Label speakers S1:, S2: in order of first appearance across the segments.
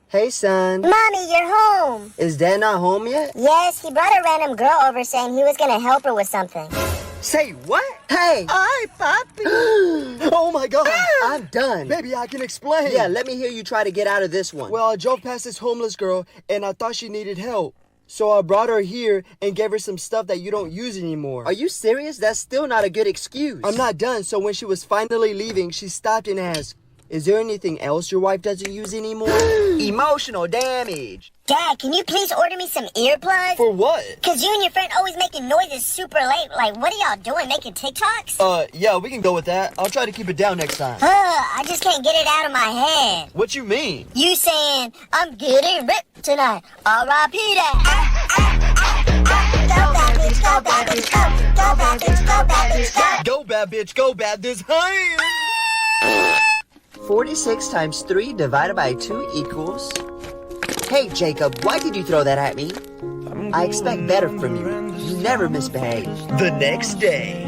S1: Hey, son.
S2: Mommy, you're home.
S1: Is Dad not home yet?
S2: Yes, he brought a random girl over saying he was gonna help her with something.
S1: Say what? Hey!
S3: Hi, Papi.
S1: Oh my God! I'm done.
S3: Baby, I can explain.
S1: Yeah, let me hear you try to get out of this one.
S3: Well, I drove past this homeless girl, and I thought she needed help. So I brought her here and gave her some stuff that you don't use anymore.
S1: Are you serious? That's still not a good excuse.
S3: I'm not done. So when she was finally leaving, she stopped and asked, "Is there anything else your wife doesn't use anymore?"
S1: Emotional damage.
S2: Dad, can you please order me some earplugs?
S3: For what?
S2: Cause you and your friend always making noises super late. Like, what are y'all doing? Making TikToks?
S3: Yeah, we can go with that. I'll try to keep it down next time.
S2: I just can't get it out of my head.
S3: What you mean?
S2: You saying, I'm getting ripped tonight. R.I.P. that. Go bad bitch, go bad bitch, go. Go bad bitch, go bad bitch, go.
S3: Go bad bitch, go bad this hand.
S1: 46 times 3 divided by 2 equals... Hey, Jacob, why did you throw that at me? I expect better from you. You never misbehave.
S3: The next day.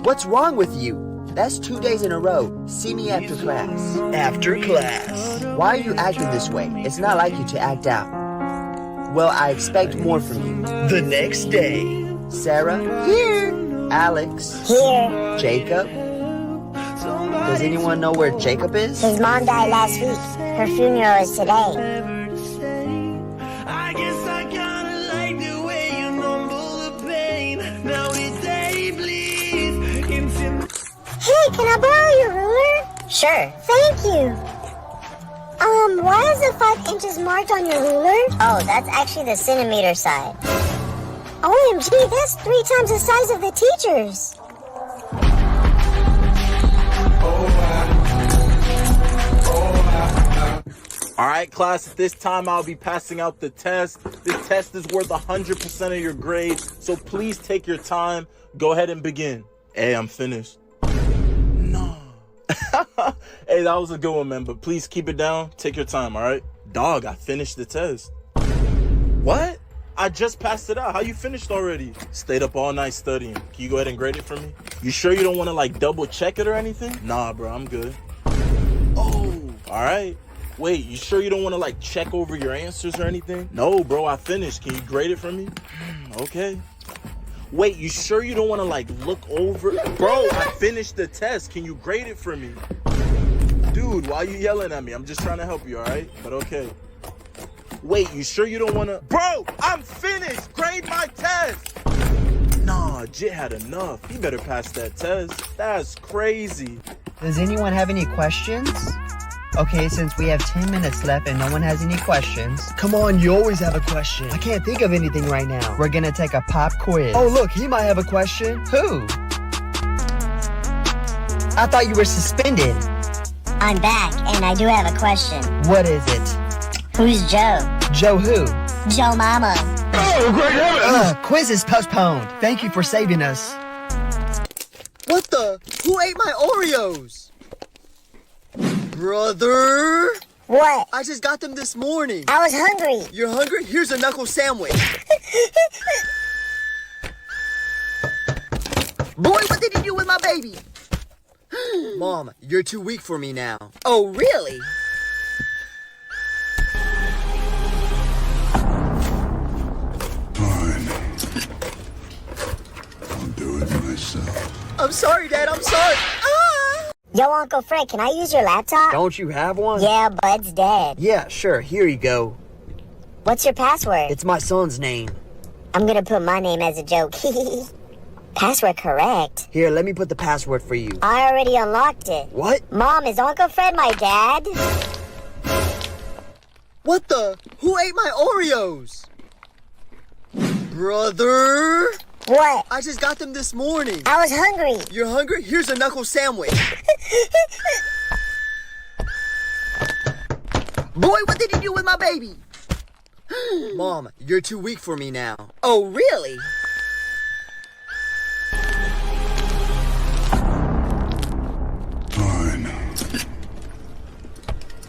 S1: What's wrong with you? That's 2 days in a row. See me after class.
S3: After class.
S1: Why are you acting this way? It's not like you to act out. Well, I expect more from you.
S3: The next day.
S1: Sarah? Here. Alex?
S2: Here.
S1: Jacob? Does anyone know where Jacob is?
S2: His mom died last week. Her funeral is today.
S4: I guess I kinda like the way you mumble the pain. Now it's day bleeds into...
S2: Hey, can I borrow your ruler? Sure. Thank you. Why is it 5 inches marked on your ruler? Oh, that's actually the centimeter side. OMG, that's 3 times the size of the teacher's.
S5: Alright, class, at this time I'll be passing out the test. This test is worth 100% of your grade, so please take your time. Go ahead and begin. Hey, I'm finished. No. Hey, that was a good one, man, but please keep it down. Take your time, alright? Dog, I finished the test. What? I just passed it out. How you finished already? Stayed up all night studying. Can you go ahead and grade it for me? You sure you don't want to, like, double check it or anything? Nah, bro, I'm good. Oh, alright. Wait, you sure you don't want to, like, check over your answers or anything? No, bro, I finished. Can you grade it for me? Okay. Wait, you sure you don't want to, like, look over? Bro, I finished the test. Can you grade it for me? Dude, why are you yelling at me? I'm just trying to help you, all right? But okay. Wait, you sure you don't want to? Bro, I'm finished. Grade my test. Nah, Jit had enough. He better pass that test. That's crazy.
S1: Does anyone have any questions? Okay, since we have 10 minutes left and no one has any questions,
S3: Come on, you always have a question.
S1: I can't think of anything right now. We're gonna take a pop quiz.
S3: Oh, look, he might have a question.
S1: Who? I thought you were suspended.
S2: I'm back, and I do have a question.
S1: What is it?
S2: Who's Joe?
S1: Joe who?
S2: Joe Mama.
S1: Quiz is postponed. Thank you for saving us.
S3: What the? Who ate my Oreos? Brother!
S2: What?
S3: I just got them this morning.
S2: I was hungry.
S3: You're hungry? Here's a knuckle sandwich. Boy, what did you do with my baby? Mom, you're too weak for me now.
S1: Oh, really?
S6: Fine. I'll do it myself.
S3: I'm sorry, Dad, I'm sorry.
S2: Yo, Uncle Fred, can I use your laptop?
S1: Don't you have one?
S2: Yeah, Bud's dead.
S1: Yeah, sure. Here you go.
S2: What's your password?
S1: It's my son's name.
S2: I'm gonna put my name as a joke. Password correct.
S1: Here, let me put the password for you.
S2: I already unlocked it.
S1: What?
S2: Mom, is Uncle Fred my dad?
S3: What the? Who ate my Oreos? Brother!
S2: What?
S3: I just got them this morning.
S2: I was hungry.
S3: You're hungry? Here's a knuckle sandwich. Boy, what did you do with my baby? Mom, you're too weak for me now.
S1: Oh, really?
S6: Fine.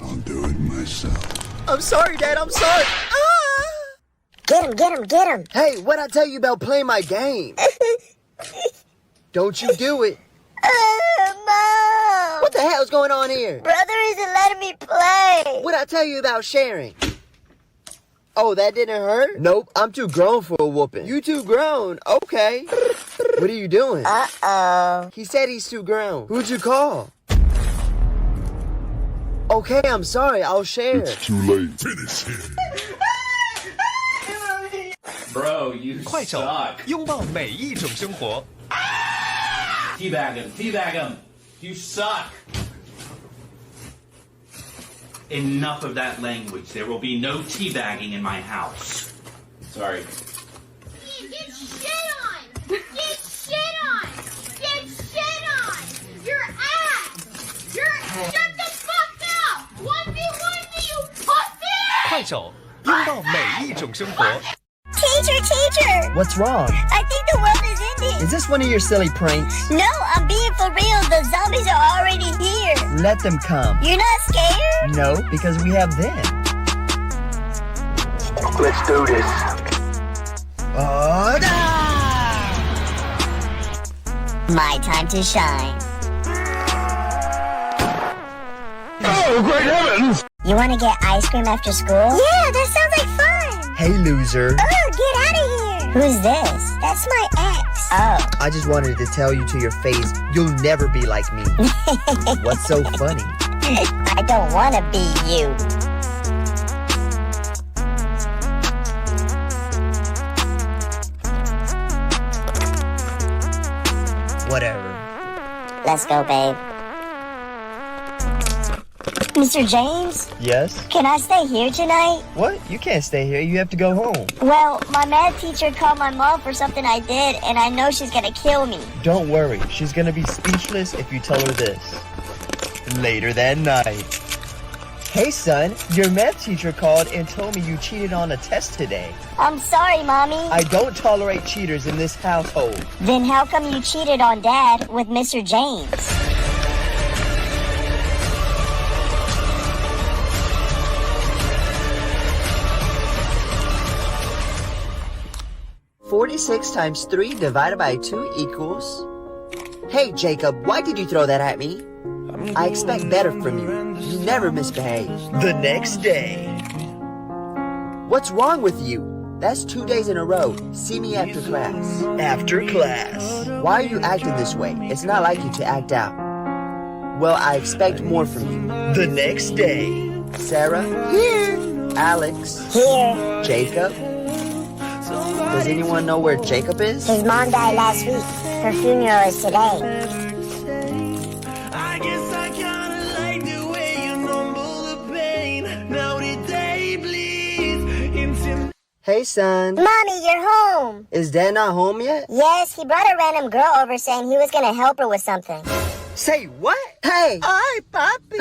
S6: I'll do it myself.
S3: I'm sorry, Dad, I'm sorry.
S2: Get him, get him, get him.
S3: Hey, what'd I tell you about playing my game? Don't you do it.
S2: Mom.
S1: What the hell's going on here?
S2: Brother isn't letting me play.
S1: What'd I tell you about sharing? Oh, that didn't hurt? Nope, I'm too grown for a whooping. You too grown? Okay. What are you doing?
S2: Uh-oh.
S1: He said he's too grown. Who'd you call? Okay, I'm sorry. I'll share.
S6: It's too late. Finish him.
S7: Bro, you
S8: 快手，
S7: suck.
S8: 拥抱每一种生活。
S7: Teabag him, teabag him. You suck. Enough of that language. There will be no teabagging in my house. Sorry.
S9: Get shit on! Get shit on! Get shit on! Your ass! Shut the fuck up! 1v1 you pussy!
S8: 快手，拥抱每一种生活。
S2: Teacher!
S1: What's wrong?
S2: I think the world is ending.
S1: Is this one of your silly pranks?
S2: No, I'm being for real. The zombies are already here.
S1: Let them come.
S2: You're not scared?
S1: No, because we have them.
S3: Let's do this.
S2: My time to shine.
S3: Oh, great heavens!
S2: You want to get ice cream after school? Yeah, that sounds like fun.
S1: Hey, loser.
S2: Oh, get out of here. Who's this? That's my ex. Oh.
S1: I just wanted to tell you to your face, you'll never be like me. What's so funny?
S2: I don't want to be you.
S1: Whatever.
S2: Let's go, babe. Mr. James,
S1: Yes?
S2: can I stay here tonight?
S1: What? You can't stay here. You have to go home.
S2: Well, my math teacher called my mom for something I did, and I know she's gonna kill me.
S1: Don't worry. She's gonna be speechless if you tell her this. Later that night. Hey, son. Your math teacher called and told me you cheated on a test today.
S2: I'm sorry, Mommy.
S1: I don't tolerate cheaters in this household.
S2: Then how come you cheated on Dad with Mr. James?
S1: 46 times 3 divided by 2 equals... Hey, Jacob, why did you throw that at me? I expect better from you. You never misbehave. The next day. What's wrong with you? That's 2 days in a row. See me after class. After class. Why are you acting this way? It's not like you to act out. Well, I expect more from you. The next day. Sarah? Here. Alex?
S2: Here.
S1: Jacob? Does anyone know where Jacob is?
S2: His mom died last week. Her funeral is today.
S4: I guess I kinda like the way you numble the pain. Now the day bleeds into
S1: Hey, son.
S2: Mommy, you're home.
S1: Is Dad not home yet?
S2: Yes, he brought a random girl over saying he was gonna help her with something.
S3: Say what?
S1: Hey!
S3: Hi, Papi.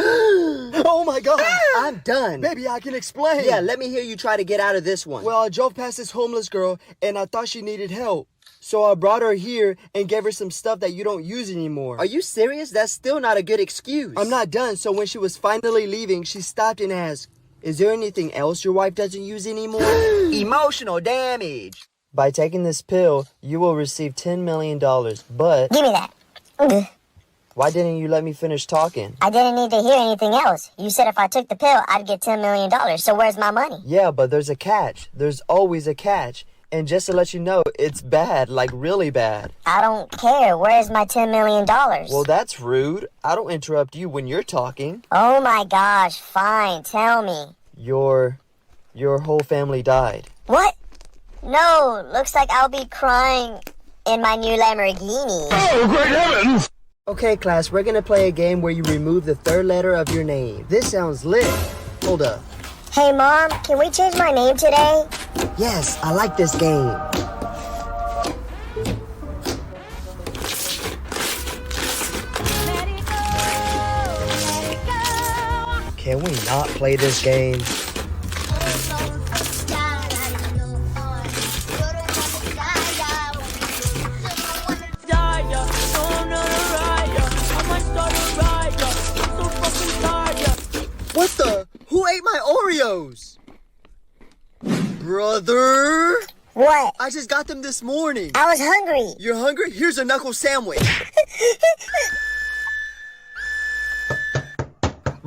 S3: Oh my God.
S1: I'm done.
S3: Maybe I can explain.
S1: Yeah, let me hear you try to get out of this one.
S3: Well, I drove past this homeless girl and I thought she needed help. So I brought her here and gave her some stuff that you don't use anymore.
S1: Are you serious? That's still not a good excuse.
S3: I'm not done. So when she was finally leaving, she stopped and asked, "Is there anything else your wife doesn't use anymore?"
S1: Emotional damage. By taking this pill, you will receive $10 million. But
S2: Give me that. Ugh.
S1: why didn't you let me finish talking?
S2: I didn't need to hear anything else. You said if I took the pill, I'd get $10 million. So where's my money?
S1: Yeah, but there's a catch. There's always a catch. And just to let you know, it's bad, like really bad.
S2: I don't care. Where's my $10 million?
S1: Well, that's rude. I don't interrupt you when you're talking.
S2: Oh my gosh, fine. Tell me.
S1: Your whole family died.
S2: What? No, looks like I'll be crying in my new Lamborghini.
S3: Oh, great heavens!
S1: Okay, class, we're gonna play a game where you remove the third letter of your name. This sounds lit. Hold up.
S2: Hey Mom, can we change my name today?
S1: Yes, I like this game. Can we not play this game? What the? Who ate my Oreos? Brother!
S2: What?
S1: I just got them this morning.
S2: I was hungry.
S1: You're hungry? Here's a knuckle sandwich.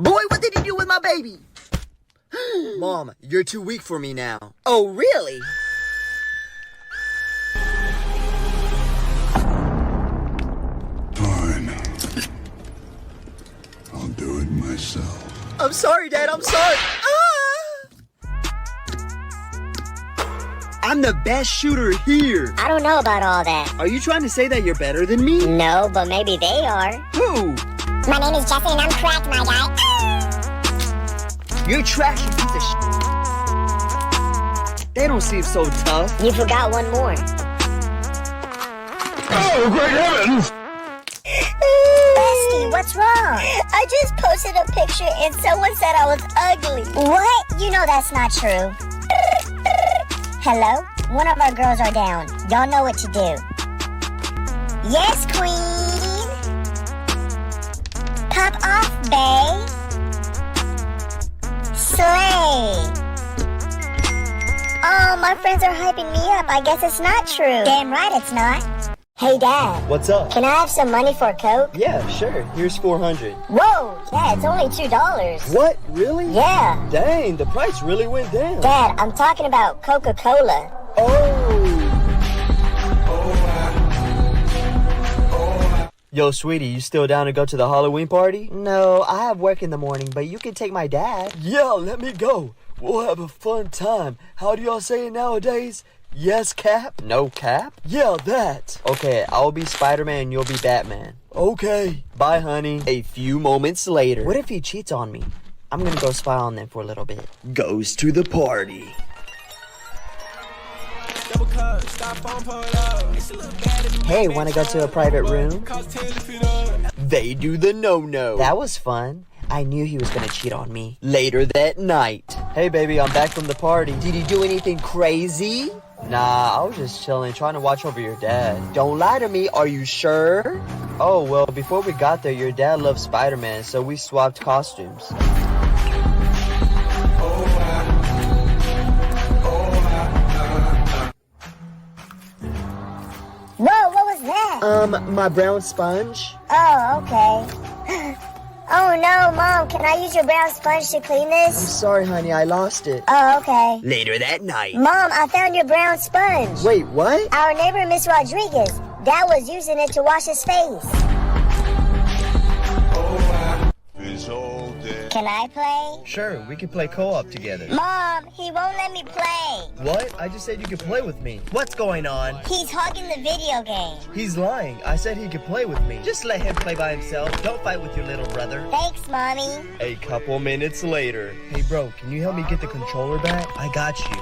S1: Boy, what did you do with my baby?
S3: Mom, you're too weak for me now.
S1: Oh, really?
S6: Fine. I'll do it myself.
S3: I'm sorry, Dad. I'm sorry. I'm the best shooter here.
S2: I don't know about all that.
S3: Are you trying to say that you're better than me?
S2: No, but maybe they are.
S3: Who?
S2: My name is Jesse and I'm cracked, my guy.
S3: You're trashy piece of shit. They don't seem so tough.
S2: You forgot one more.
S6: Oh, great heavens!
S2: Bestie, what's wrong? I just posted a picture and someone said I was ugly. What? You know that's not true. Hello? One of our girls are down. Y'all know what to do. Yes, queen. Pop off, bae. Slay. Oh, my friends are hyping me up. I guess it's not true. Damn right it's not. Hey, Dad.
S3: What's up?
S2: Can I have some money for a Coke?
S3: Yeah, sure. Here's $400.
S2: Whoa, yeah, it's only $2.
S3: What? Really?
S2: Yeah.
S3: Dang, the price really went down.
S2: Dad, I'm talking about Coca-Cola.
S3: Oh. Yo, sweetie, you still down to go to the Halloween party?
S1: No, I have work in the morning, but you can take my dad.
S3: Yeah, let me go. We'll have a fun time. How do y'all say it nowadays? Yes, Cap?
S1: No cap?
S3: Yeah, that.
S1: Okay, I'll be Spider-Man and you'll be Batman.
S3: Okay. Bye, honey.
S1: A few moments later. What if he cheats on me? I'm gonna go spy on them for a little bit.
S3: Goes to the party.
S1: Hey, wanna go to a private room?
S3: They do the no-no.
S1: That was fun. I knew he was gonna cheat on me.
S3: Later that night. Hey, baby, I'm back from the party.
S1: Did he do anything crazy?
S3: Nah, I was just chilling, trying to watch over your dad.
S1: Don't lie to me, are you sure?
S3: Oh, well, before we got there, your dad loved Spider-Man, so we swapped costumes.
S2: Whoa, what was that?
S1: My brown sponge?
S2: Oh, okay. Oh no, Mom, can I use your brown sponge to clean
S1: I'm
S2: this?
S1: sorry, honey, I lost it.
S2: Oh, okay.
S3: Later that night.
S2: Mom, I found your brown sponge.
S1: Wait, what?
S2: Our neighbor, Miss Rodriguez, Dad was using it to wash his face.
S6: It's all dead.
S2: Can I play?
S3: Sure, we can play co-op together.
S2: Mom, he won't let me play.
S3: What? I just said you could play with me. What's going on?
S2: He's hogging the video game.
S3: He's lying. I said he could play with me. Just let him play by himself. Don't fight with your little brother.
S2: Thanks, Mommy.
S3: A couple minutes later. Hey, bro, can you help me get the controller back? I got you.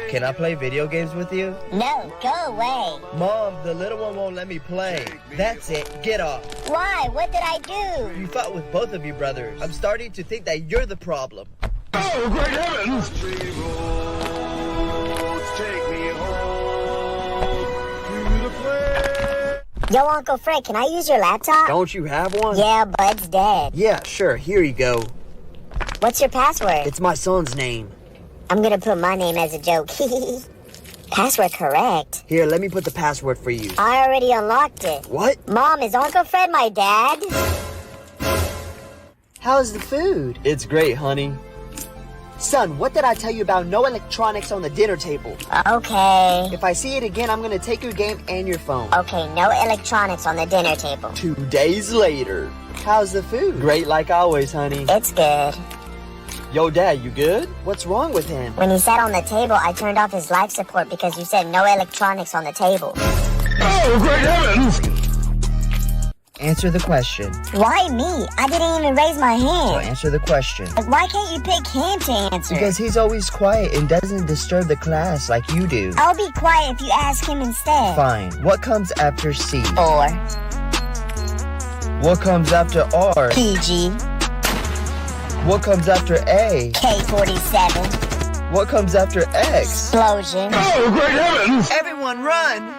S3: Can I play video games with you?
S2: No, go away.
S3: Mom, the little one won't let me play. That's it. Get off.
S2: Why? What did I do?
S3: You fought with both of you brothers. I'm starting to think that you're the problem.
S6: Oh, great heavens!
S2: Yo, Uncle Fred, can I use your laptop?
S3: Don't you have one?
S2: Yeah, Bud's dead.
S3: Yeah, sure. Here you go.
S2: What's your password?
S3: It's my son's name.
S2: I'm gonna put my name as a joke. Password correct.
S3: Here, let me put the password for you.
S2: I already unlocked it.
S3: What?
S2: Mom, is Uncle Fred my dad?
S1: How's the food?
S3: It's great, honey.
S1: Son, what did I tell you about no electronics on the dinner table?
S2: Okay.
S1: If I see it again, I'm gonna take your game and your phone.
S2: Okay, no electronics on the dinner table.
S3: 2 days later.
S1: How's the food?
S3: Great like always, honey.
S2: It's good.
S3: Yo, Dad, you good?
S1: What's wrong with him?
S2: When he sat on the table, I turned off his life support because you said no electronics on the table.
S6: Oh, great heavens!
S1: Answer the question.
S2: Why me? I didn't even raise my
S1: So
S2: hand.
S1: answer the question.
S2: Like, why can't you pick him to answer?
S1: Because he's always quiet and doesn't disturb the class like you do.
S2: I'll be quiet if you ask him instead.
S1: Fine. What comes after C?
S2: Or
S3: What comes after R?
S2: PG,
S3: What comes after A?
S2: K-47,
S3: What comes after X?
S2: explosion.
S6: Oh, great heavens!
S1: Everyone run!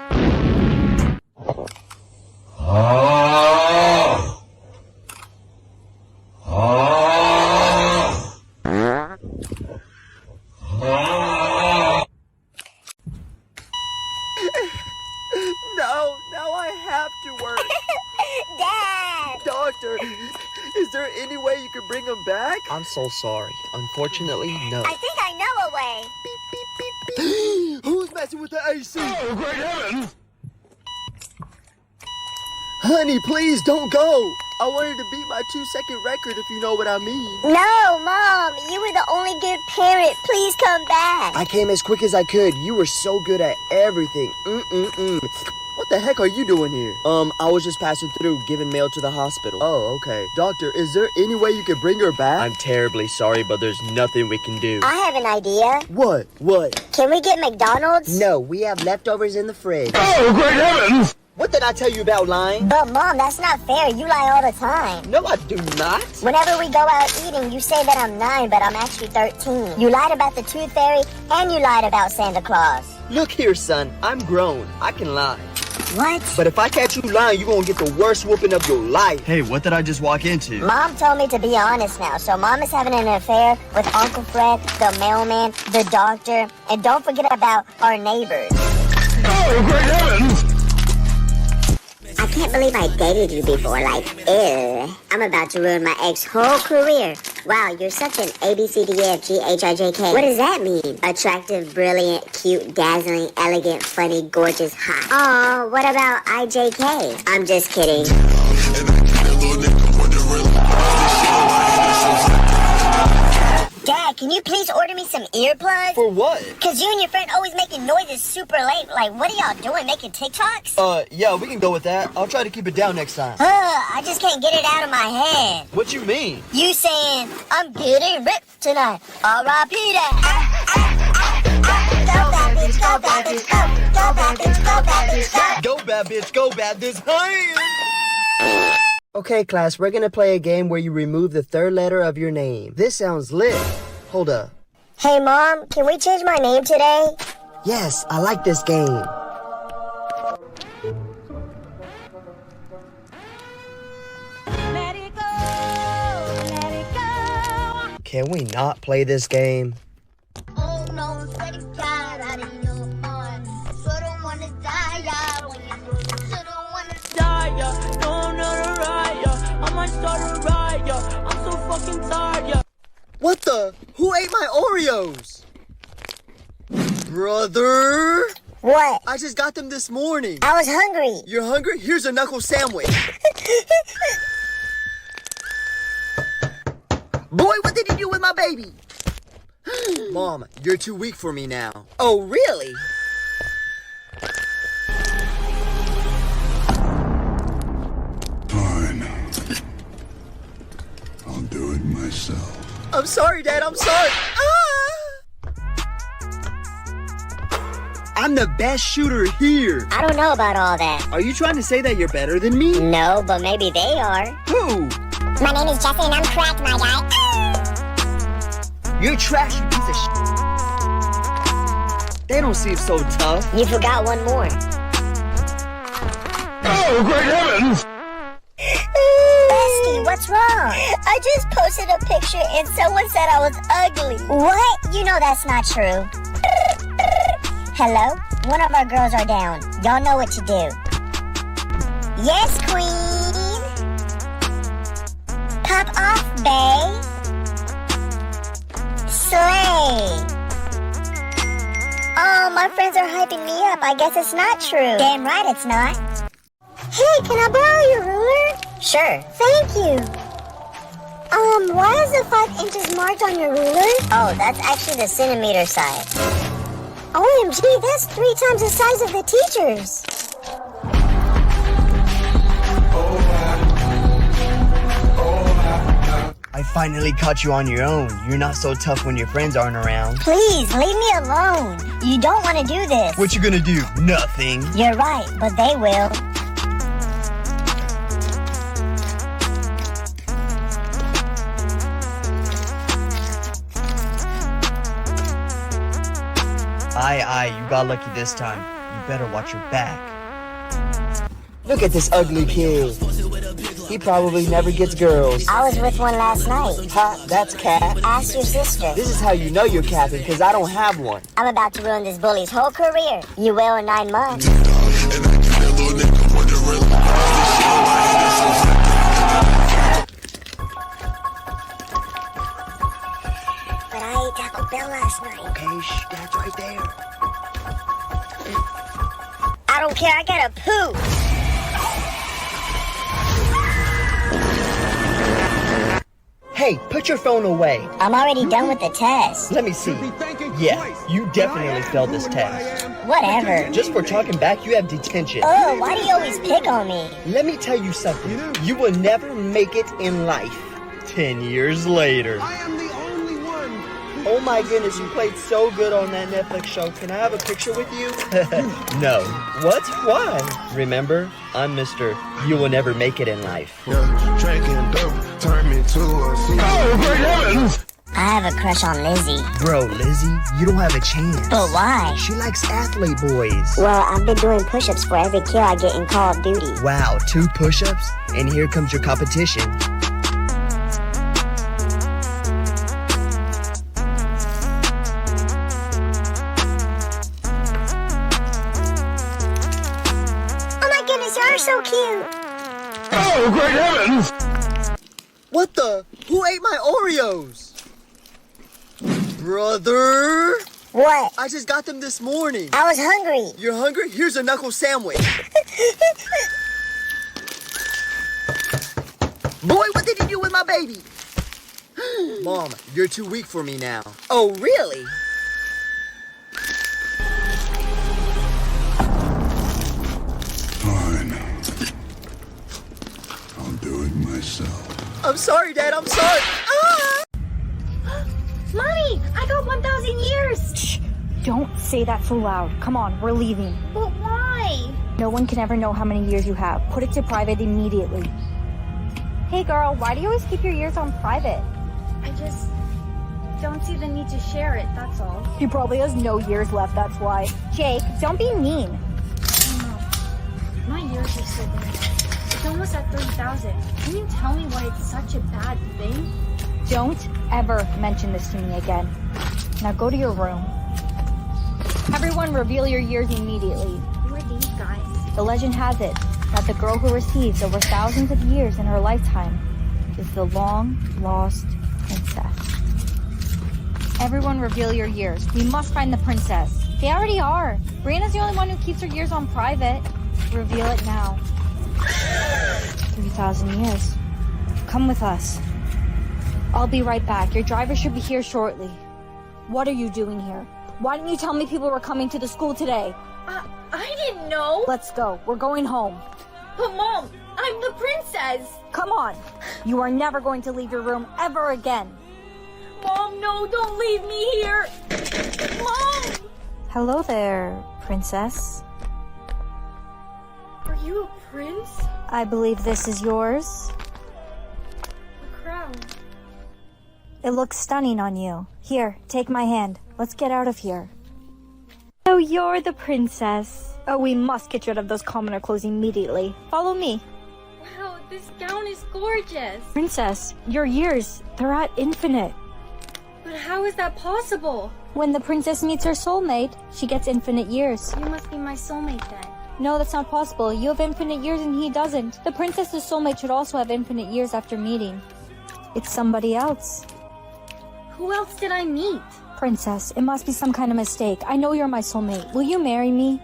S3: No, now I have to work.
S2: Dad!
S3: Doctor, is there any I'm so sorry. Unfortunately, no.
S2: I think I know a way.
S3: Who's messing with the AC?
S6: Oh, great heavens!
S3: Honey, please don't go. I wanted to beat my 2-second record, if you know what I mean.
S2: No, Mom, you were the only good parent. Please come back.
S3: I came as quick as I could. You were so good at everything. What the heck are you doing here? I was just passing through, giving mail to the hospital. Oh, okay. Doctor, is there any way you could bring her back? I'm terribly sorry, but there's nothing we can do.
S2: I have an idea.
S3: What?
S2: Can we get McDonald's?
S1: No, we have leftovers in the fridge.
S6: Oh, great heavens!
S3: What did I tell you about lying?
S2: But Mom, that's not fair. You lie all the time.
S3: No, I do not.
S2: Whenever we go out eating, you say that I'm 9, but I'm actually 13. You lied about the Tooth Fairy, and you lied about Santa Claus.
S3: Look here, son. I'm grown. I can lie.
S2: What?
S3: But if I catch you lying, you're gonna get the worst whooping of your life. Hey, what did I just walk into?
S2: Mom told me to be honest now, so Mom is having an affair with Uncle Fred, the mailman, the doctor, and don't forget about our neighbors.
S6: Oh, great heavens!
S2: I can't believe I dated you before, like, ew. I'm about to ruin my ex's whole career. Wow, you're such an ABCDEFGHIJK. What does that mean? Attractive, brilliant, cute, dazzling, elegant, funny, gorgeous, hot. Aw, what about IJK? I'm just kidding. Dad, can you please order me some earplugs?
S3: For what?
S2: Cause you and your friend always making noises super late. Like, what are y'all doing? Making TikToks?
S3: Yeah, we can go with that. I'll try to keep it down next time.
S2: I just can't get it out of my head.
S3: What you mean?
S2: You saying, I'm getting ripped tonight. R.I.P. that. Go bad bitch, go bad bitch, go. Go bad bitch, go bad bitch, go.
S3: Go bad bitch, go bad this time. Okay, class, we're gonna play a game where you remove the third letter of your name. This sounds lit. Hold up.
S2: Hey, Mom, can we change my name today?
S1: Yes, I like this game.
S2: Let it go, let it go.
S3: Can we not play this game?
S2: Oh no, Freddy got out of your mind. So don't wanna die, yeah. So don't wanna
S4: Die, yeah. No, I'm not a riot. I might start a riot. I'm so fucking tired, yeah.
S3: What the? Who ate my Oreos? Brother!
S2: What?
S3: I just got them this morning.
S2: I was hungry.
S3: You're hungry? Here's a knuckle sandwich. Boy, what did you do with my baby? Mom, you're too weak for me now. Oh, really?
S6: Fine. I'll do it myself.
S3: I'm sorry, Dad. I'm sorry. I'm the best shooter here.
S2: I don't know about all that.
S3: Are you trying to say that you're better than me?
S2: No, but maybe they are.
S3: Who?
S2: My name is Jesse and I'm cracked, my guy.
S3: You're trash, you piece of shit. They don't seem so tough.
S2: You forgot one more.
S6: Oh, great heavens!
S2: Bestie, what's wrong? I just posted a picture and someone said I was ugly. What? You know that's not true. Hello? One of our girls are down. Y'all know what to do. Yes, queen. Pop off, bae. Slay. Oh, my friends are hyping me up. I guess it's not true. Damn right it's not. Hey, can I borrow your ruler? Sure. Thank you. Why is the 5 inches marked on your ruler? Oh, that's actually the centimeter side. OMG, that's 3 times the size of the teacher's.
S3: I finally caught you on your own. You're not so tough when your friends aren't around.
S2: Please, leave me alone. You don't want to do this.
S3: What you gonna do? Nothing.
S2: You're right, but they will.
S3: Aye, you got lucky this time. You better watch your back. Look at this ugly kid. He probably never gets girls.
S2: I was with one last night.
S3: Ha, that's Cat.
S2: Ask your sister.
S3: This is how you know you're capping, because I don't have one.
S2: I'm about to ruin this bully's whole career. You will in 9 months. I ate Taco Bell last night.
S3: Okay, shh, Dad's right there.
S2: I don't care, I gotta poo.
S3: Hey, put your phone away.
S2: I'm already done with the test.
S3: Let me see. Yeah, you definitely failed this test.
S2: Whatever.
S3: Just for talking back, you have detention.
S2: Oh, why do you always pick on me?
S3: Let me tell you something. You will never make it in life. 10 years later.
S4: I am the only one.
S3: Oh my goodness, you played so good on that Netflix show. Can I have a picture with you? No. What? Why? Remember, I'm Mr. You will never make it in life.
S6: Yeah, drinking dope turned me to a scene. Oh, great heavens!
S2: I have a crush on Lizzie.
S3: Bro, Lizzie, you don't have a chance.
S2: But why?
S3: She likes athlete boys.
S2: Well, I've been doing push-ups for every kill I get in Call of Duty.
S3: Wow, 2 push-ups? And here comes your competition.
S2: Oh my goodness, you're so cute.
S6: Oh, great heavens!
S3: What the? Who ate my Oreos? Brother!
S2: What?
S3: I just got them this morning.
S2: I was hungry.
S3: You're hungry? Here's a knuckle sandwich. Boy, what did you do with my baby? Mom, you're too weak for me now. Oh, really?
S6: Fine. I'll do it myself.
S3: I'm sorry, Dad. I'm sorry. Ah!
S9: Mommy, I got 1,000 years.
S10: Shh! Don't say that so loud. Come on, we're leaving.
S9: But why?
S10: No one can ever know how many years you have. Put it to private immediately. Hey girl, why do you always keep your years on private?
S9: I just don't see the need to share it, that's all.
S10: He probably has no years left, that's why. Jake, don't be mean.
S9: My years are so bad. It's almost at 3,000. Can you tell me why it's such a bad thing?
S10: Don't ever mention this to me again. Now go to your room. Everyone reveal your years immediately.
S9: Who are these guys?
S10: The legend has it that the girl who receives over thousands of years in her lifetime is the long-lost princess. Everyone reveal your years. We must find the princess. They already are. Brianna's the only one who keeps her years on private. Reveal it now. 3,000 years. Come with us. I'll be right back. Your driver should be here shortly. What are you doing here? Why didn't you tell me people were coming to the school today?
S9: I didn't know.
S10: Let's go. We're going home.
S9: But Mom, I'm the princess.
S10: Come on. You are never going to leave your room ever again.
S9: Mom, no, don't leave me here. Mom!
S10: Hello there, princess.
S9: Are you a prince?
S10: I believe this is yours.
S9: A crown.
S10: It looks stunning on you. Here, take my hand. Let's get out of here. Oh, you're the princess. Oh, we must get rid of those commoner clothes immediately. Follow me.
S9: Wow, this gown is gorgeous.
S10: Princess, your years, they're at infinite.
S9: But how is that possible?
S10: When the princess meets her soulmate, she gets infinite years.
S9: You must be my soulmate then.
S10: No, that's not possible. You have infinite years and he doesn't. The princess's soulmate should also have infinite years after meeting. It's somebody else.
S9: Who else did I meet?
S10: Princess, it must be some kind of mistake. I know you're my soulmate. Will you marry me?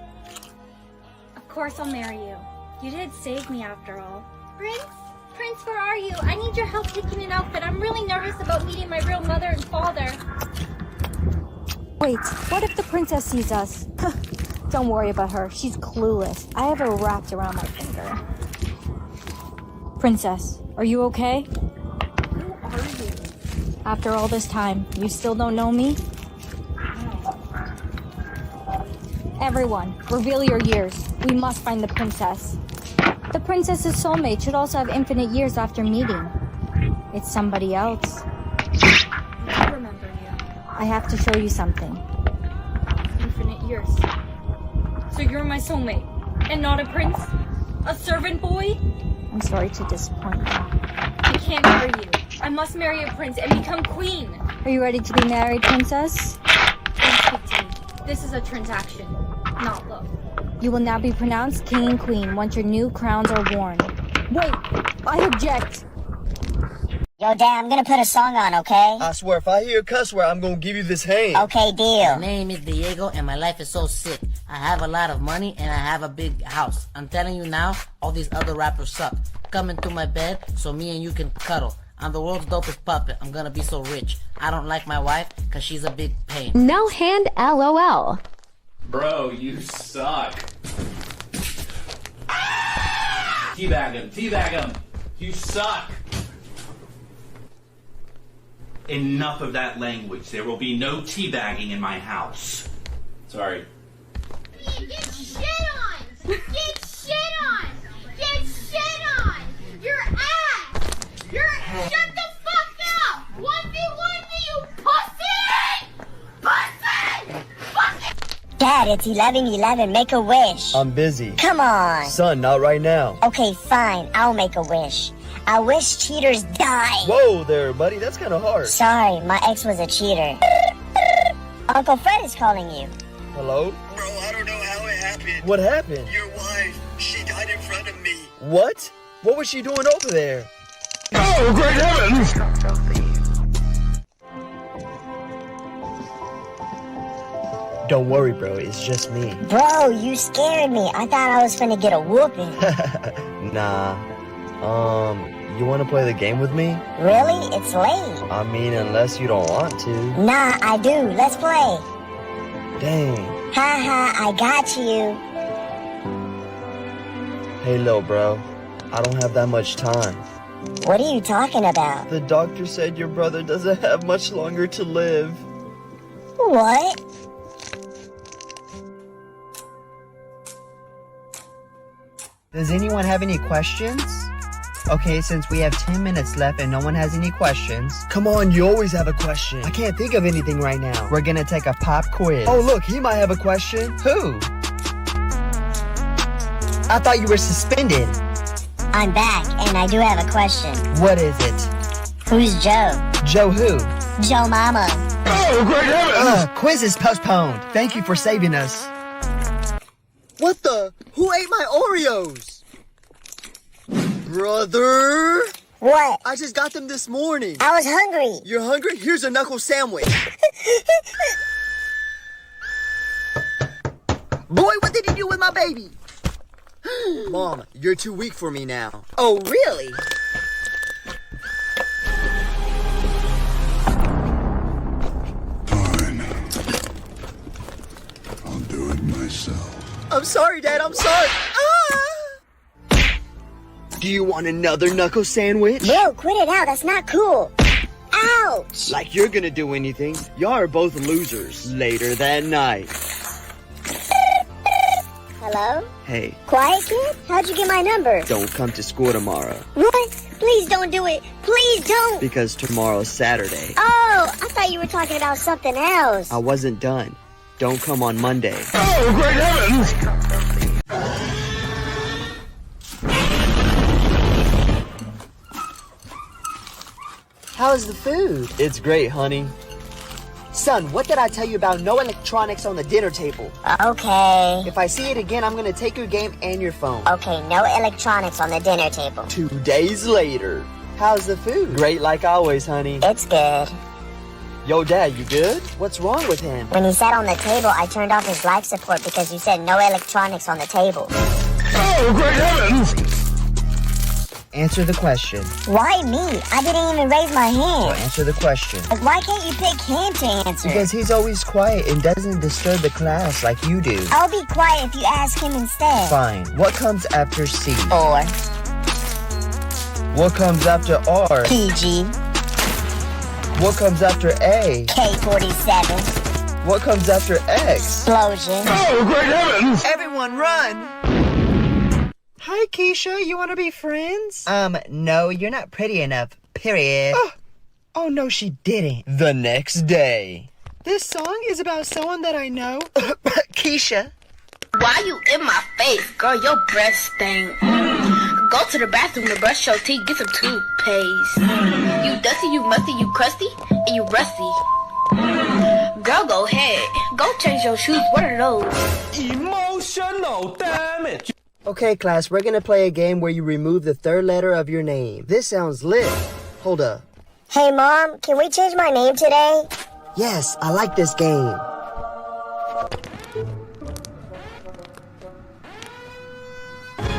S9: Of course I'll marry you. You did save me after all. Prince? Prince, where are you? I need your help picking an outfit. I'm really nervous about meeting my real mother and father.
S10: Wait, what if the princess sees us? Don't worry about her. She's clueless. I have her wrapped around my finger. Princess, are you okay?
S9: Who are you?
S10: After all this time, you still don't know me? Everyone, reveal your years. We must find the princess. The princess's soulmate should also have infinite years after meeting. It's somebody else.
S9: I remember you.
S10: I have to show you something.
S9: Infinite years. So you're my soulmate, and not a prince? A servant boy?
S10: I'm sorry to disappoint you.
S9: I can't marry you. I must marry a prince and become queen.
S10: Are you ready to be married, princess?
S9: Don't speak to me. This is a transaction, not love.
S10: You will now be pronounced king and queen once your new crowns are worn. Wait, I object.
S2: Yo, Dad, I'm gonna put a song on, okay?
S3: I swear, if I hear a cuss word, I'm gonna give you this hand.
S2: Okay, deal.
S11: My name is Diego and my life is so sick. I have a lot of money and I have a big house. I'm telling you now, all these other rappers suck. Come into my bed so me and you can cuddle. I'm the world's dopest puppet. I'm gonna be so rich. I don't like my wife cause she's a big pain.
S12: No hand LOL.
S7: Bro, you suck. Teabag him, teabag him. You suck. Enough of that language. There will be no teabagging in my house. Sorry.
S9: Get shit on! Get shit on! Get shit on! Your ass! Shut the fuck up! 1v1 me, you pussy! Pussy! Pussy!
S2: Dad, it's 11:11. Make a wish.
S3: I'm busy.
S2: Come on.
S3: Son, not right now.
S2: Okay, fine. I'll make a wish. I wish cheaters die.
S3: Whoa there, buddy. That's kind of hard.
S2: Sorry, my ex was a cheater. Uncle Fred is calling you.
S3: Hello?
S6: Bro, I don't know how it happened.
S3: What happened?
S6: Your wife, she died in front of me.
S3: What? What was she doing over there?
S6: Oh, great heavens!
S3: Don't worry, bro. It's just me.
S2: Bro, you scared me. I thought I was finna get a whooping.
S3: Nah. You want to play the game with me?
S2: Really? It's late.
S3: I mean, unless you don't want to.
S2: Nah, I do. Let's play.
S3: Dang.
S2: Haha, I got you.
S3: Hey, little bro. I don't have that much time.
S2: What are you talking about?
S3: The doctor said your brother doesn't have much longer to live.
S2: What?
S1: Does anyone have any questions? Okay, since we have 10 minutes left and no one has any questions.
S3: Come on, you always have a question.
S1: I can't think of anything right now. We're gonna take a pop quiz.
S3: Oh, look, he might have a question.
S1: Who? I thought you were suspended.
S2: I'm back, and I do have a question.
S1: What is it?
S2: Who's Joe?
S1: Joe who?
S2: Joe Mama.
S6: Oh, great heavens!
S1: Quiz is postponed. Thank you for saving us.
S3: What the? Who ate my Oreos? Brother?
S2: What?
S3: I just got them this morning.
S2: I was hungry.
S3: You're hungry? Here's a knuckle sandwich. Boy, what did you do with my baby? Mom, you're too weak for me now.
S1: Oh, really?
S6: Fine. I'll do it myself.
S3: I'm sorry, Dad. I'm sorry. Ah! Do you want another knuckle sandwich?
S2: Bro, quit it out. That's not cool. Ouch!
S3: Like you're gonna do anything. Y'all are both losers. Later that night.
S2: Hello?
S3: Hey,
S2: Quiet kid? How'd you get my number?
S3: don't come to school tomorrow.
S2: What? Please don't do it. Please don't.
S3: Because tomorrow's Saturday.
S2: Oh, I thought you were talking about something else.
S3: I wasn't done. Don't come on Monday.
S6: Oh, great heavens!
S1: How's the food?
S3: It's great, honey.
S1: Son, what did I tell you about no electronics on the dinner table?
S2: Okay.
S1: If I see it again, I'm gonna take your game and your phone.
S2: Okay, no electronics on the dinner table.
S3: 2 days later.
S1: How's the food?
S3: Great like always, honey.
S2: It's good.
S3: Yo, Dad, you good?
S1: What's wrong with him?
S2: When he sat on the table, I turned off his life support because you said no electronics on the table.
S6: Oh, great heavens!
S1: Answer the question.
S2: Why me? I didn't even raise my
S1: Well,
S2: hand.
S1: answer the question.
S2: Like, why can't you pick him to answer?
S1: Because he's always quiet and doesn't disturb the class like you do.
S2: I'll be quiet if you ask him instead.
S1: Fine. What comes after C?
S2: Or
S3: What comes after R?
S2: PG,
S3: What comes after A?
S2: K-47,
S3: What comes after X?
S2: explosion.
S6: Oh, great heavens!
S1: Everyone run! Hi, Keisha. You want to be friends? No, you're not pretty enough. Period. Oh, no, she didn't.
S3: The next day.
S1: This song is about someone that I know. Keisha.
S13: Why you in my face? Girl, your breath stink. Go to the bathroom to brush your teeth, get some toothpaste. You dusty, you musty, you crusty, and you rusty. Girl, go ahead. Go change your shoes. What are those?
S8: Emotional damage.
S1: Okay, class, we're gonna play a game where you remove the third letter of your name. This sounds lit. Hold up.
S2: Hey, Mom, can we change my name today?
S1: Yes, I like this game.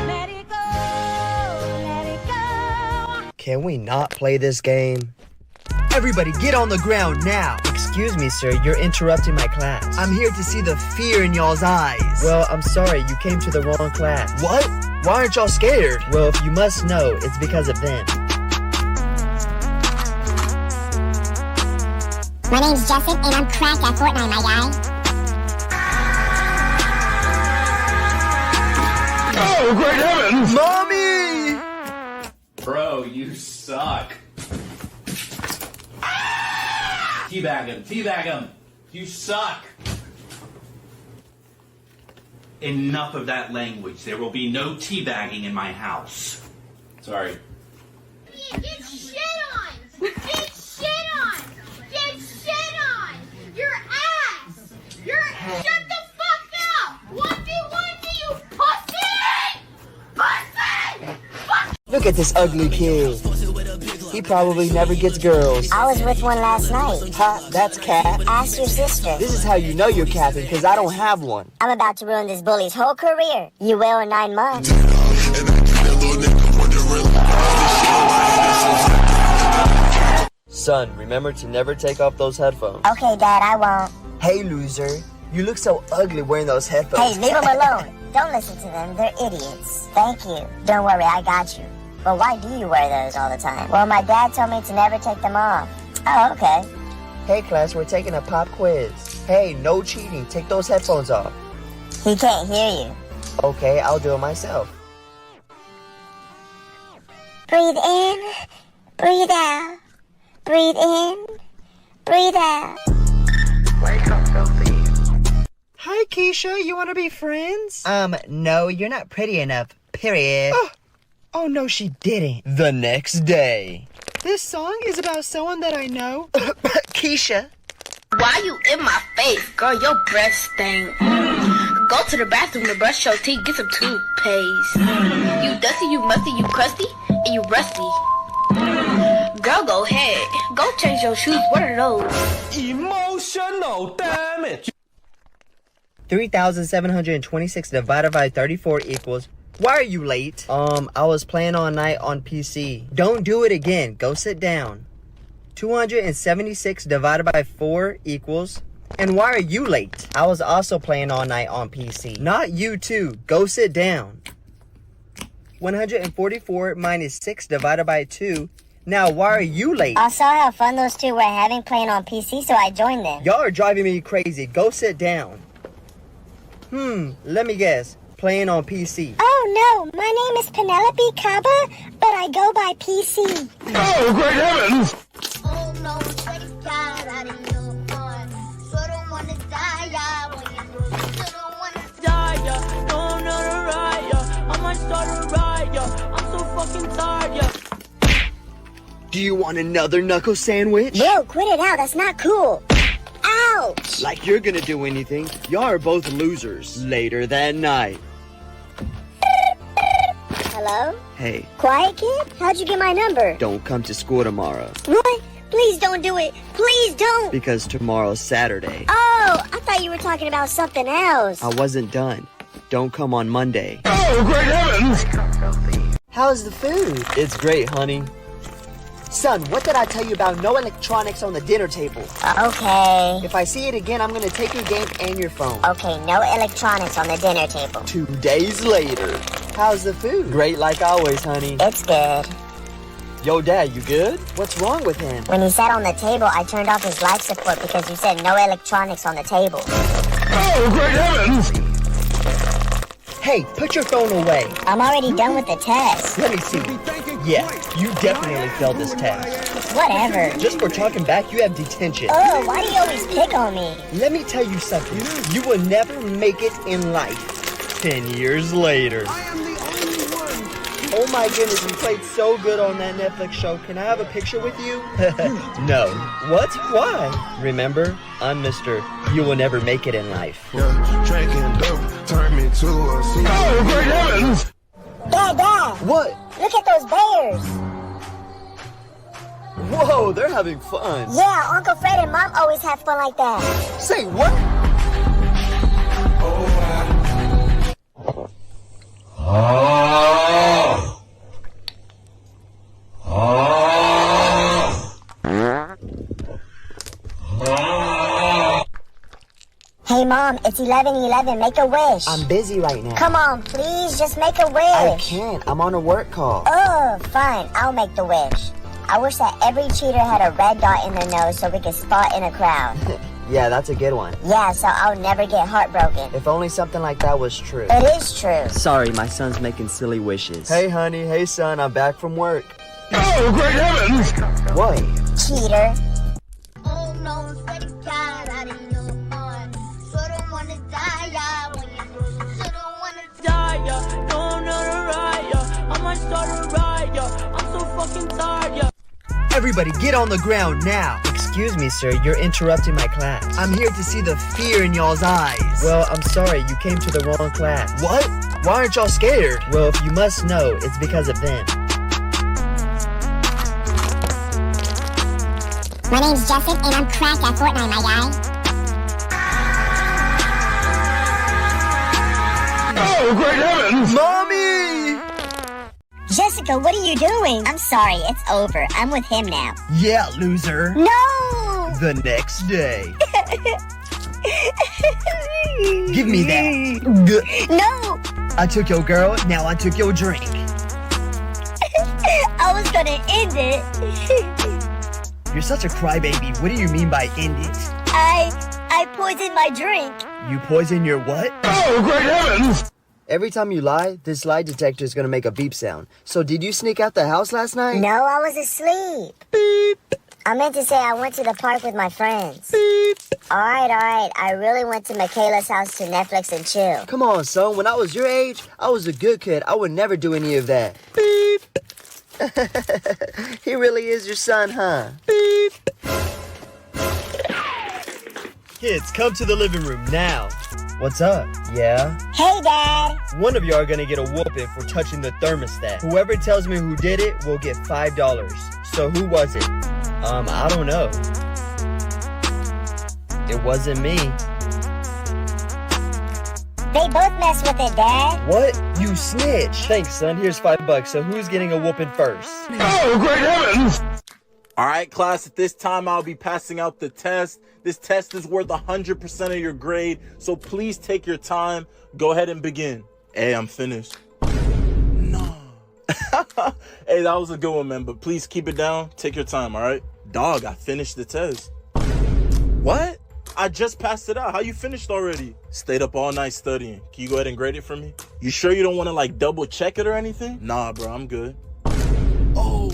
S9: Let it go, let it go.
S3: Can we not play this game?
S1: Everybody get on the ground now.
S3: Excuse me, sir, you're interrupting my class.
S1: I'm here to see the fear in y'all's eyes.
S3: Well, I'm sorry, you came to the wrong class.
S1: What? Why aren't y'all scared?
S3: Well, if you must know, it's because of them.
S2: My name's Justin, and I'm cracked at Fortnite, my guy.
S6: Oh, great heavens!
S1: Mommy!
S7: Bro, you suck. Teabag him, teabag him. You suck. Enough of that language. There will be no teabagging in my house. Sorry.
S13: Get shit on! Get shit on! Get shit on! Your ass! Shut the fuck up! 1v1 you pussy! Pussy! Fuck!
S1: Look at this ugly kid. He probably never gets girls.
S2: I was with one last night.
S1: Ha, that's cap.
S2: Ask your sister.
S1: This is how you know you're capping, because I don't have one.
S2: I'm about to ruin this bully's whole career. You will in 9 months.
S3: Son, remember to never take off those headphones.
S2: Okay, Dad, I won't.
S1: Hey, loser. You look so ugly wearing those headphones.
S2: Hey, leave them alone. Don't listen to them. They're idiots. Thank you. Don't worry, I got you. But why do you wear those all the time? Well, my dad told me to never take them off. Oh, okay.
S1: Hey, class, we're taking a pop quiz. Hey, no cheating. Take those headphones off.
S2: He can't hear you.
S1: Okay, I'll do it myself.
S2: Breathe in, breathe out. Breathe in, breathe out.
S6: Wake up, filthy.
S1: Hi, Keisha. You want to be friends? No, you're not pretty enough. Period. Oh, no, she didn't.
S3: The next day.
S1: This song is about someone that I know. Keisha.
S13: Why you in my face? Girl, your breath stink. Go to the bathroom to brush your teeth, get some toothpaste. You dusty, you musty, you crusty, and you rusty. Girl, go ahead. Go change your shoes. What are those?
S8: Emotional damage.
S1: 3,726 divided by 34 equals. Why are you late? I was playing all night on PC. Don't do it again. Go sit down. 276 divided by 4 equals. And why are you late? I was also playing all night on PC. Not you too. Go sit down. 144 minus 6 divided by 2. Now, why are you late?
S2: I saw how fun those two were having playing on PC, so I joined them.
S1: Y'all are driving me crazy. Go sit down. Let me guess. Playing on PC.
S2: Oh no, my name is Penelope Caba, but I go by PC.
S6: Oh, great heavens!
S2: Oh no, die out of your heart. So don't wanna die, yeah, when you know you don't wanna
S4: Die, yeah. No, I'm not a riot, yeah. I might start a riot, yeah. I'm so fucking tired, yeah.
S1: Do you want another knuckle sandwich?
S2: Bro, quit it out, that's not cool. Ouch!
S3: Like you're gonna do anything. Y'all are both losers. Later that night.
S2: Hello?
S3: Hey,
S2: Quiet kid? How'd you get my number?
S3: don't come to school tomorrow.
S2: What? Please don't do it. Please don't.
S3: Because tomorrow's Saturday.
S2: Oh, I thought you were talking about something else.
S3: I wasn't done. Don't come on Monday.
S6: Oh, great heavens!
S1: How's the food?
S3: It's great, honey.
S1: Son, what did I tell you about no electronics on the dinner table?
S2: Okay.
S1: If I see it again, I'm gonna take your game and your phone.
S2: Okay, no electronics on the dinner table.
S3: 2 days later.
S1: How's the food?
S3: Great like always, honey.
S2: It's good.
S3: Yo, Dad, you good?
S1: What's wrong with him?
S2: When he sat on the table, I turned off his life support because you said no electronics on the table.
S6: Oh, great heavens!
S1: Hey, put your phone away.
S2: I'm already done with the test.
S1: Let me see. Yeah, you definitely failed this test.
S2: Whatever.
S1: Just for talking back, you have detention.
S2: Oh, why do you always pick on me?
S1: Let me tell you something. You will never make it in life.
S3: 10 years later.
S1: Oh my goodness, you played so good on that Netflix show. Can I have a picture with you?
S3: No.
S1: What? Why?
S3: Remember, I'm Mr. You will never make it in life.
S6: Yeah, drinking dope turned me to a sea. Oh, great heavens!
S2: Dad,
S1: What?
S2: look at those bears.
S3: Whoa, they're having fun.
S2: Yeah, Uncle Fred and Mom always have fun like that.
S3: Say what?
S2: Hey Mom, it's 11:11. Make a wish.
S3: I'm busy right now.
S2: Come on, please, just make a wish.
S3: I can't. I'm on a work call.
S2: Oh, fine. I'll make the wish. I wish that every cheater had a red dot in their nose so we could spot in a crowd.
S3: Yeah, that's a good one.
S2: Yeah, so I'll never get heartbroken.
S3: If only something like that was true.
S2: It is true.
S3: Sorry, my son's making silly wishes. Hey, honey. Hey, son. I'm back from work.
S6: Oh, great heavens!
S3: What?
S2: Cheater.
S13: Oh no, swear to God, I didn't know on. So don't wanna die, yeah, when you know you so don't wanna die, yeah. No, I'm not a riot, I might start a riot. I'm so fucking tired, yeah.
S3: Everybody, get on the ground now. Excuse me, sir. You're interrupting my class. I'm here to see the fear in y'all's eyes. Well, I'm sorry. You came to the wrong class. What? Why aren't y'all scared? Well, if you must know, it's because of them.
S2: My name's Justin, and I'm cracked at Fortnite, my guy.
S6: Oh, great heavens!
S3: Mommy!
S2: Jessica, what are you doing? I'm sorry, it's over. I'm with him now.
S3: Yeah, loser.
S2: No!
S3: The next day. Give me that.
S2: No!
S3: I took your girl, now I took your drink.
S2: I was gonna end it.
S3: You're such a crybaby. What do you mean by end it?
S2: I poisoned my drink.
S3: You poison your what?
S6: Oh, great heavens!
S3: Every time you lie, this lie detector is gonna make a beep sound. So did you sneak out the house last night?
S2: No, I was asleep.
S3: Beep.
S2: I meant to say I went to the park with my friends.
S3: Beep.
S2: Alright. I really went to Michaela's house to Netflix and chill.
S3: Come on, son. When I was your age, I was a good kid. I would never do any of that. Beep. He really is your son, huh? Beep. Kids, come to the living room now. What's up? Yeah?
S2: Hey, Dad.
S3: One of you are gonna get a whooping for touching the thermostat. Whoever tells me who did it will get $5. So who was it? I don't know. It wasn't me.
S2: They both mess with it, Dad.
S3: What? You snitch. Thanks, son. Here's $5. So who's getting a whooping first?
S6: Oh, great heavens!
S5: All right, class, at this time, I'll be passing out the test. This test is worth 100% of your grade, so please take your time. Go ahead and begin. Hey, I'm finished. No. Hey, that was a good one, man, but please keep it down. Take your time, all right? Dog, I finished the test. What? I just passed it out. How you finished already? Stayed up all night studying. Can you go ahead and grade it for me? You sure you don't want to, like, double check it or anything? Nah, bro, I'm good. Oh.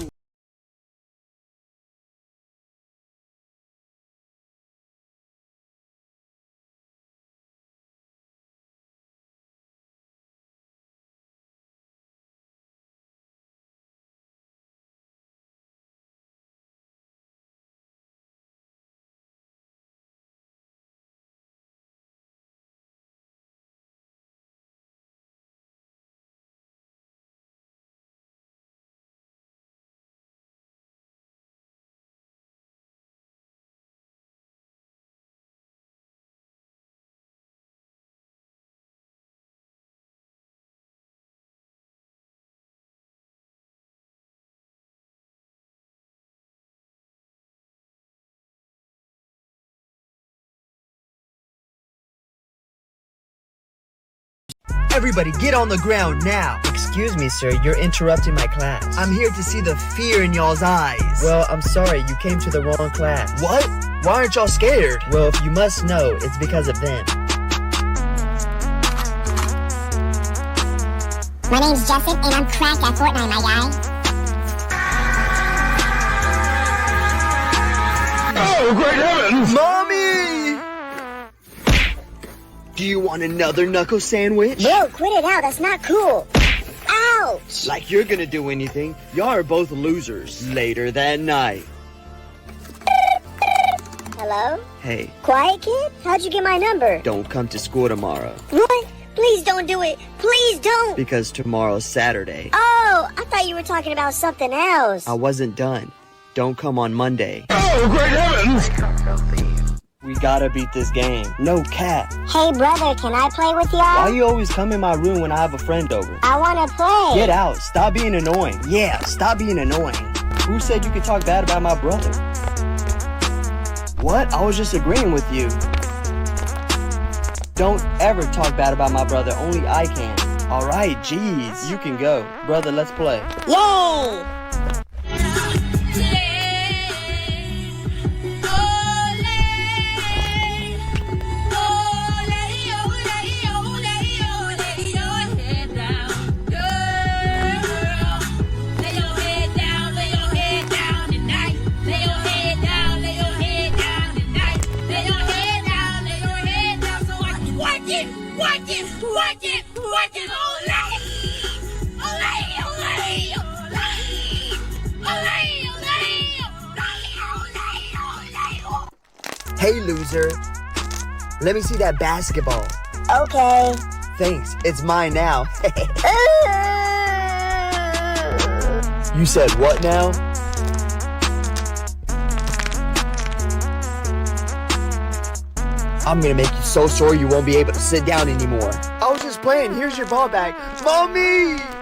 S3: Everybody, get on the ground now. Excuse me, sir. You're interrupting my class. I'm here to see the fear in y'all's eyes. Well, I'm sorry. You came to the wrong class. What? Why aren't y'all scared? Well, if you must know, it's because of them.
S2: My name's Justin, and I'm cracked at Fortnite, my guy.
S6: Oh, great heavens!
S3: Mommy! Do you want another knuckle sandwich?
S2: Bro, quit it out. That's not cool. Ouch!
S3: Like you're gonna do anything. Y'all are both losers. Later that night.
S2: Hello?
S3: Hey,
S2: Quiet kid? How'd you get my number?
S3: don't come to school tomorrow.
S2: What? Please don't do it. Please don't.
S3: Because tomorrow's Saturday.
S2: Oh, I thought you were talking about something else.
S3: I wasn't done. Don't come on Monday.
S6: Oh, great heavens!
S3: We gotta beat this game. No cap.
S2: Hey, brother, can I play with
S3: Why
S2: y'all?
S3: you always come in my room when I have a friend over?
S2: I wanna play.
S3: Get out. Stop being annoying. Yeah, stop being annoying. Who said you could talk bad about my brother? What? I was just agreeing with you. Don't ever talk bad about my brother. Only I can. Alright, jeez. You can go. Brother, let's play.
S2: Yay!
S1: Hey, loser. Let me see that basketball.
S2: Okay.
S1: Thanks. It's mine now. You said what now? I'm gonna make you so sore you won't be able to sit down anymore. I was just playing. Here's your ball back. Mommy!